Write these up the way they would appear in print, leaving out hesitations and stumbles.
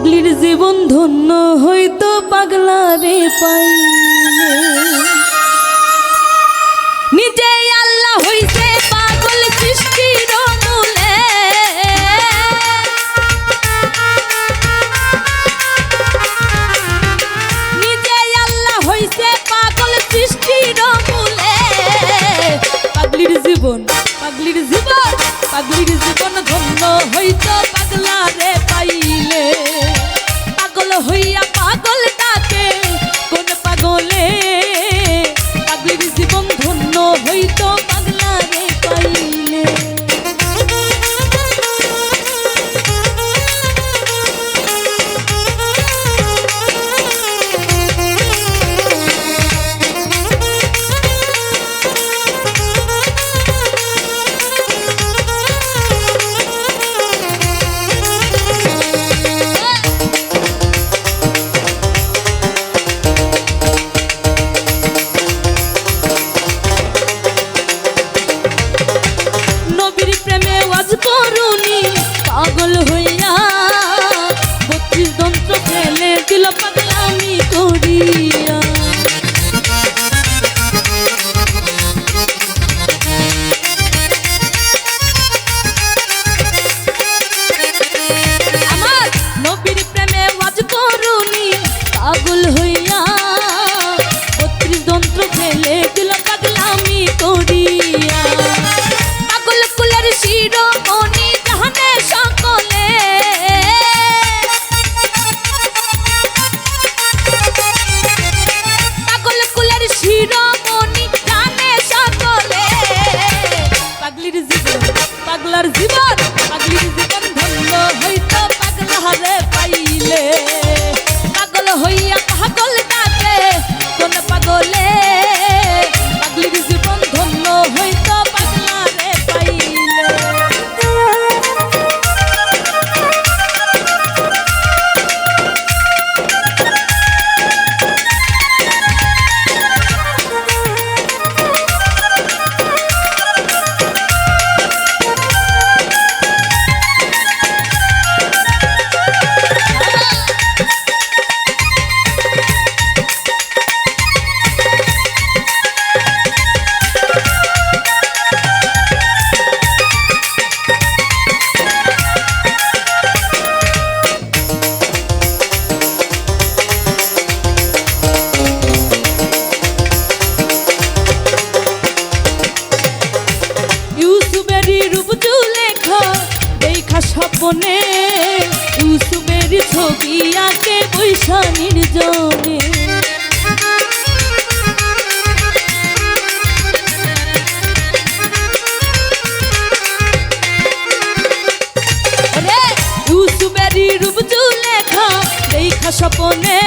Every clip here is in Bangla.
পাগলির জীবন ধন্য হইতো পাগলারে পাইলে। নিজে আল্লাহ হইছে পাগল সৃষ্টির মূলে, নিজে আল্লাহ হইছে পাগল সৃষ্টির মূলে। পাগলির জীবন পাগলির জীবন পাগলির জীবন ধন্য হইতো পাগলারে পাইলে। পাগল হইয়া পাগল ডাকে কোন পাগলে, পাগলির জীবন ধন্য হইতো পাগলারে পাইলে। পাগল হইয়া 32 যন্ত্র ফেলে দিল পাগলামি করিয়া। আমার নবীর প্রেমে ওয়াজ করুনি পাগল হইয়া 32 যন্ত্র ফেলে দিল পাগলামি করিয়া। পাগল কুলের শিরোমণি জাহানে সকলে, পাগল কুলের শিরোমণি জানে সকলে। পাগলির জীবন পাগলার জীবন পাগলির জীবন ধন্য হইতো পাগলারে পাইলে। পাগল হইয়া পাগল ডাকে কোন পাগলে, পাগলির জীবন ধন্য হইতো পাগলারে পাইলে। স্বপ্নে ইউসুফের ছবি আঁকে বৈশা নির্জনে। ইউসুফের রূপ লেখা দেখা স্বপ্নে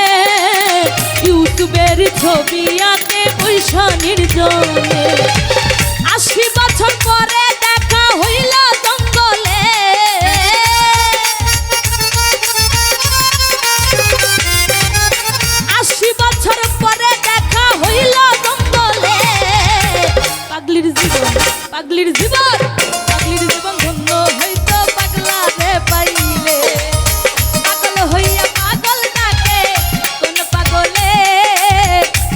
ইউসুফের ছবি আঁকে বৈশা নির্জনে। 80 বছর পরে দেখা হইল জঙ্গলে, 80 বছর পরে দেখা হইল জঙ্গলে। পাগলির জীবন পাগলির জীবন পাগলির জীবন ধন্য হইতো পাগলারে পাইলে। পাগল হইয়া পাগল ডাকে কোন পাগলে,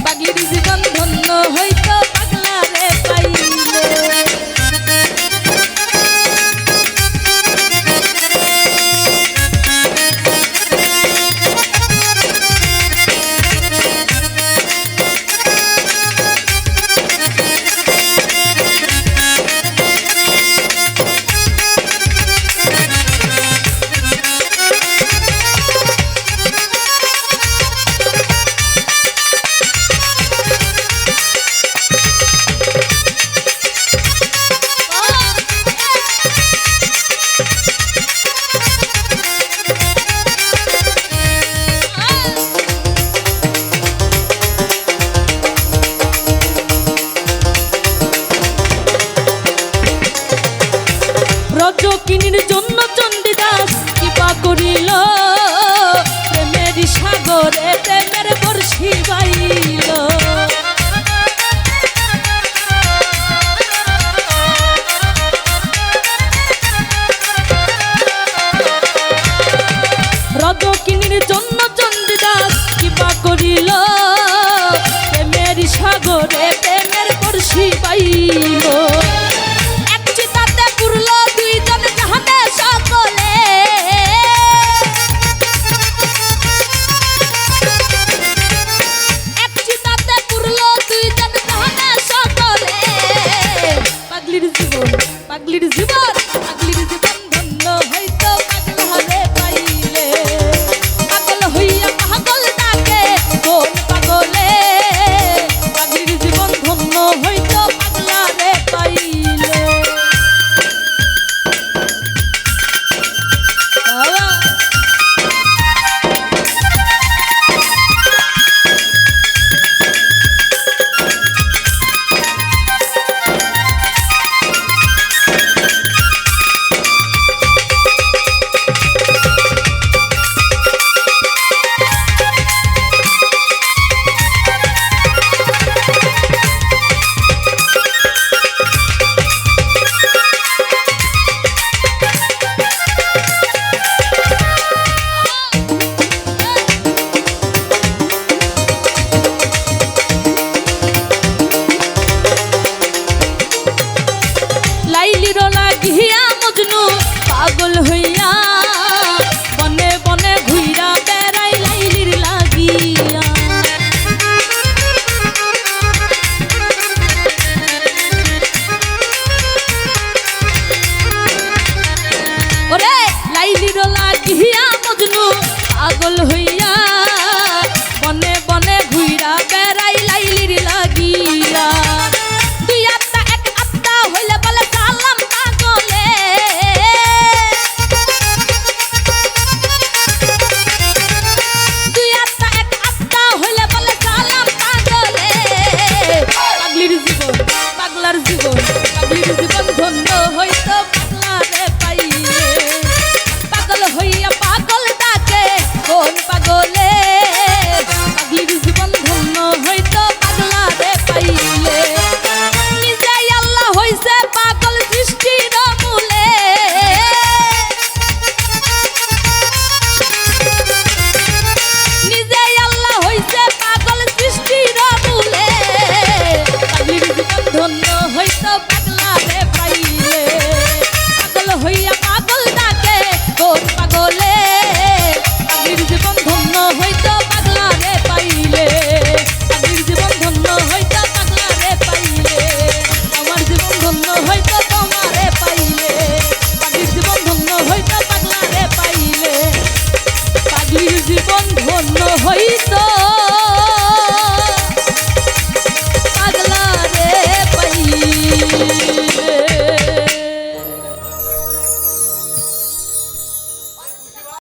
পাগলির জীবন ধন্য হইতো পাগলারে পাইলে। রজকিনীর জন্য চণ্ডীদাস কৃপা করিল, প্রেমের সাগরে প্রেমের বর্ষি বাইল। রজকিনী পাগলির জীবন ধন্য হইতো পাগলারে পাইলে। পাগল হইয়া পাগল ডাকে কোন পাগলে, পাগলির জীবন ধন্য হইতো পাগলারে পাইলে। লাইলির লাগিয়া মজনু পাগল হইয়া